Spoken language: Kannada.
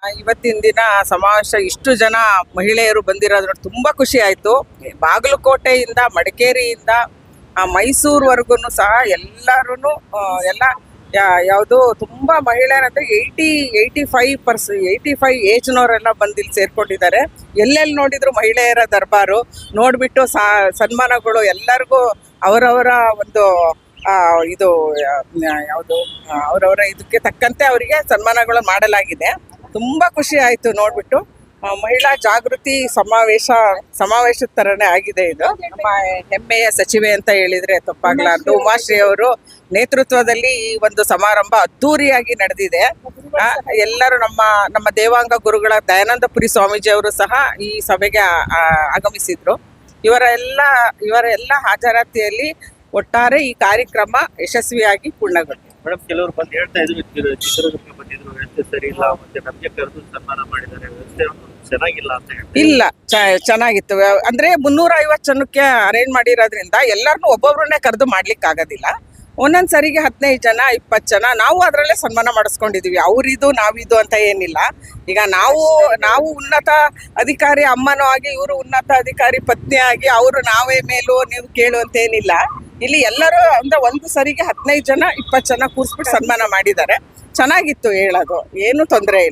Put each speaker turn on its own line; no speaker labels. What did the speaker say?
ಇವತ್ತಿನ ದಿನ ಸಮಾವೇಶ ಇಷ್ಟು ಜನ ಮಹಿಳೆಯರು ಬಂದಿರೋದ್ರ ತುಂಬಾ ಖುಷಿ ಆಯ್ತು. ಬಾಗಲಕೋಟೆಯಿಂದ ಮಡಿಕೇರಿಯಿಂದ ಮೈಸೂರ್ವರೆಗೂ ಸಹ ಎಲ್ಲರೂ ಎಲ್ಲ ಯಾವುದು ತುಂಬಾ ಮಹಿಳೆಯರಂದ್ರೆ 85 ಏಜ್ನವರೆಲ್ಲ ಬಂದು ಇಲ್ಲಿ ಸೇರ್ಕೊಂಡಿದ್ದಾರೆ. ಎಲ್ಲೆಲ್ಲಿ ನೋಡಿದ್ರು ಮಹಿಳೆಯರ ದರ್ಬಾರು ನೋಡ್ಬಿಟ್ಟು ಸನ್ಮಾನಗಳು ಎಲ್ಲರಿಗೂ ಅವರವರ ಒಂದು ಇದು ಯಾವುದು ಅವರವರ ಇದಕ್ಕೆ ತಕ್ಕಂತೆ ಅವರಿಗೆ ಸನ್ಮಾನಗಳು ಮಾಡಲಾಗಿದೆ. ತುಂಬಾ ಖುಷಿ ಆಯ್ತು ನೋಡ್ಬಿಟ್ಟು. ಮಹಿಳಾ ಜಾಗೃತಿ ಸಮಾವೇಶದ ತರನೇ ಆಗಿದೆ ಇದು. ನಮ್ಮ ಹೆಮ್ಮೆಯ ಸಚಿವೆ ಅಂತ ಹೇಳಿದ್ರೆ ತಪ್ಪಾಗ್ಲಾರ್ದು ಉಮಾಶ್ರೀ ಅವರು ನೇತೃತ್ವದಲ್ಲಿ ಈ ಒಂದು ಸಮಾರಂಭ ಅದ್ದೂರಿಯಾಗಿ ನಡೆದಿದೆ. ಎಲ್ಲರೂ ನಮ್ಮ ದೇವಾಂಗ ಗುರುಗಳ ದಯಾನಂದಪುರಿ ಸ್ವಾಮೀಜಿ ಅವರು ಸಹ ಈ ಸಭೆಗೆ ಆಗಮಿಸಿದ್ರು. ಇವರ ಹಾಜರಾತಿಯಲ್ಲಿ ಒಟ್ಟಾರೆ ಈ ಕಾರ್ಯಕ್ರಮ ಯಶಸ್ವಿಯಾಗಿ ಪೂರ್ಣಗೊಂಡಿದೆ.
ಮೇಡಮ್, ಕೆಲವರು ಬಂದು ಹೇಳ್ತಾ ಇದ್ರು ಚಿತ್ರದುರ್ಗ ಬಂದಿದ್ರು, ವ್ಯವಸ್ಥೆ ಸರಿ ಇಲ್ಲ, ಮತ್ತೆ ನಮಗೆ ಕರೆದು ಸನ್ಮಾನ ಮಾಡಿದ್ದಾರೆ, ವ್ಯವಸ್ಥೆ ಚೆನ್ನಾಗಿಲ್ಲ ಅಂತ ಹೇಳ್ತಾರೆ.
ಇಲ್ಲ, ಚೆನ್ನಾಗಿತ್ತು. ಅಂದ್ರೆ 350 ಜನಕ್ಕೆ ಅರೇಂಜ್ ಮಾಡಿರೋದ್ರಿಂದ ಎಲ್ಲರನ್ನೂ ಒಬ್ಬೊಬ್ರನ್ನೇ ಕರೆದು ಮಾಡ್ಲಿಕ್ಕೆ ಆಗೋದಿಲ್ಲ. ಒಂದೊಂದ್ ಸರಿಗೆ 15 ಜನ 20 ಜನ ನಾವು ಅದರಲ್ಲೇ ಸನ್ಮಾನ ಮಾಡಿಸ್ಕೊಂಡಿದೀವಿ. ಅವ್ರಿದು ನಾವಿದು ಅಂತ ಏನಿಲ್ಲ. ಈಗ ನಾವು ಉನ್ನತ ಅಧಿಕಾರಿ ಅಮ್ಮನೂ ಆಗಿ, ಇವರು ಉನ್ನತ ಅಧಿಕಾರಿ ಪತ್ನಿ ಆಗಿ, ಅವರು ನಾವೇ ಮೇಲೂ ನೀವು ಕೇಳು ಅಂತ ಏನಿಲ್ಲ. ಇಲ್ಲಿ ಎಲ್ಲರೂ ಅಂದ್ರೆ ಒಂದು ಸರಿಗೆ 15 ಜನ 20 ಜನ ಕೂರಿಸ್ಬಿಟ್ಟು ಸನ್ಮಾನ ಮಾಡಿದ್ದಾರೆ. ಚೆನ್ನಾಗಿತ್ತು, ಹೇಳೋದು ಏನು ತೊಂದರೆ ಇಲ್ಲ.